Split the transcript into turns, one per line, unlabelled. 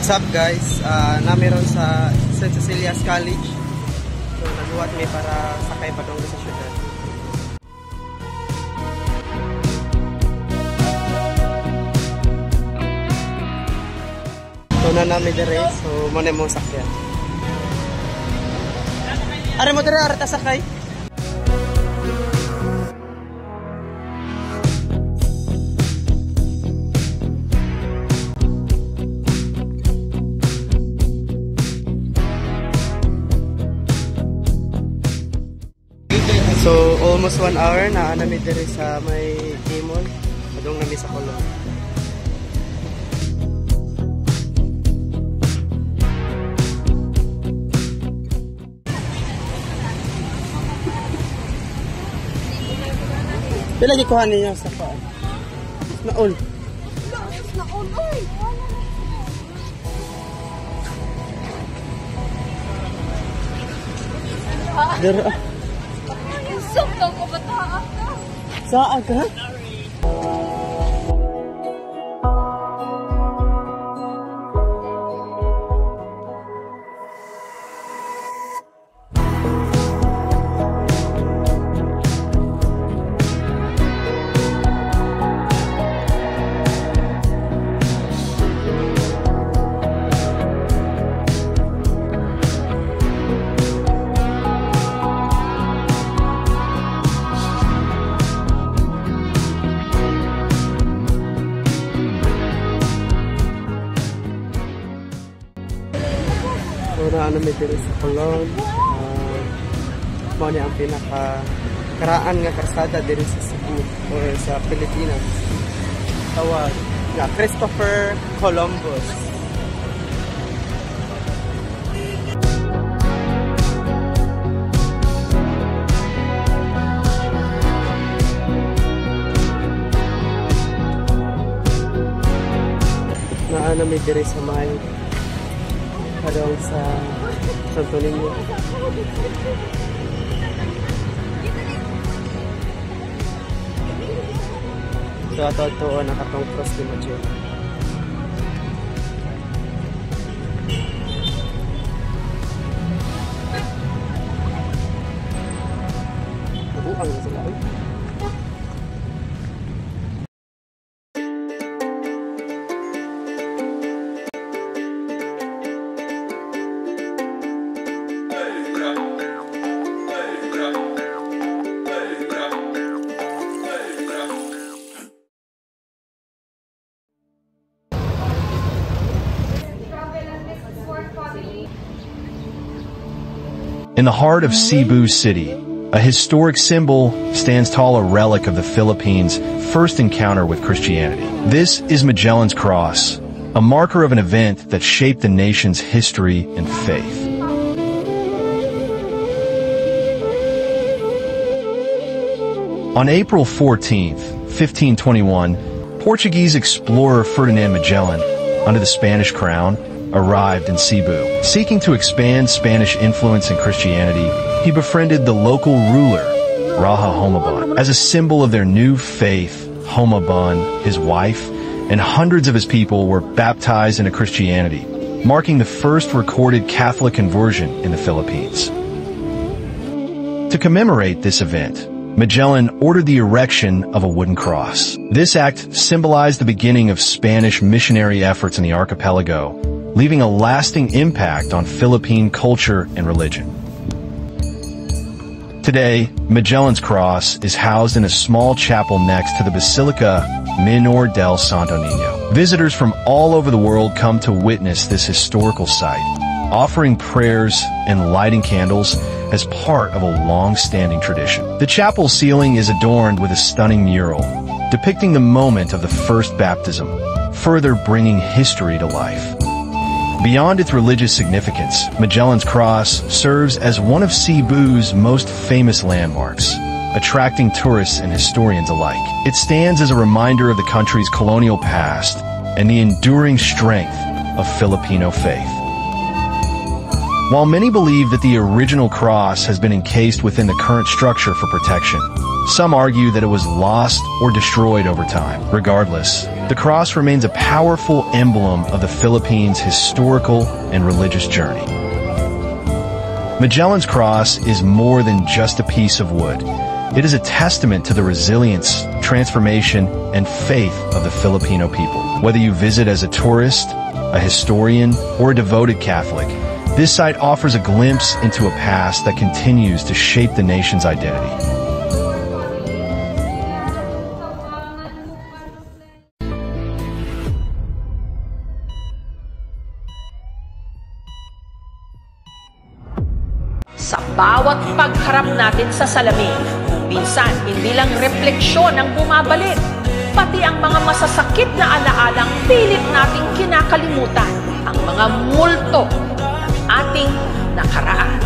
What's up guys? Namiron sa St. Cecilia's College. So nagbuhat may para sakay padong sa syudad. So na namin dire, so muna mo sakyan. Are mo dire, are ta sakay? So almost 1 hour na nami diri sa may Timon, padung nami sa Colon. Pila gikuha niyo sa paan? Naol. Naol oy. Dira.
Sumpang ko bataan na.
Saan ka? Na may diri sa Colon. Mao ni ang pinaka-karaan nga karsada diri sa Cebu or sa Pilipinas. Tawag nga Christopher Columbus. Na may diri sa may padong sa Santo Niño. So ato nakatong cross ni Magellan. Nabuang na sila.
In the heart of Cebu City, a historic symbol stands tall, a relic of the Philippines' first encounter with Christianity. This is Magellan's Cross, a marker of an event that shaped the nation's history and faith. On April 14th, 1521, Portuguese explorer Ferdinand Magellan, under the Spanish crown, arrived in Cebu. Seeking to expand Spanish influence in Christianity, he befriended the local ruler, Raja Humabon. As a symbol of their new faith, Humabon, his wife, and hundreds of his people were baptized into Christianity, marking the first recorded Catholic conversion in the Philippines. To commemorate this event, Magellan ordered the erection of a wooden cross. This act symbolized the beginning of Spanish missionary efforts in the archipelago, leaving a lasting impact on Philippine culture and religion. Today, Magellan's Cross is housed in a small chapel next to the Basilica Minor del Santo Niño. Visitors from all over the world come to witness this historical site, offering prayers and lighting candles as part of a long-standing tradition. The chapel ceiling is adorned with a stunning mural, depicting the moment of the first baptism, further bringing history to life. Beyond its religious significance, Magellan's Cross serves as one of Cebu's most famous landmarks, attracting tourists and historians alike. It stands as a reminder of the country's colonial past and the enduring strength of Filipino faith. While many believe that the original cross has been encased within the current structure for protection, some argue that it was lost or destroyed over time. Regardless, the cross remains a powerful emblem of the Philippines' historical and religious journey. Magellan's Cross is more than just a piece of wood. It is a testament to the resilience, transformation, and faith of the Filipino people. Whether you visit as a tourist, a historian, or a devoted Catholic, this site offers a glimpse into a past that continues to shape the nation's identity.
Sa bawat pagharap natin sa salamin, minsan hindi lang refleksyon ang bumabalik, pati ang mga masasakit na alaalang pilit nating kinakalimutan, ang mga multo ng ating nakaraan.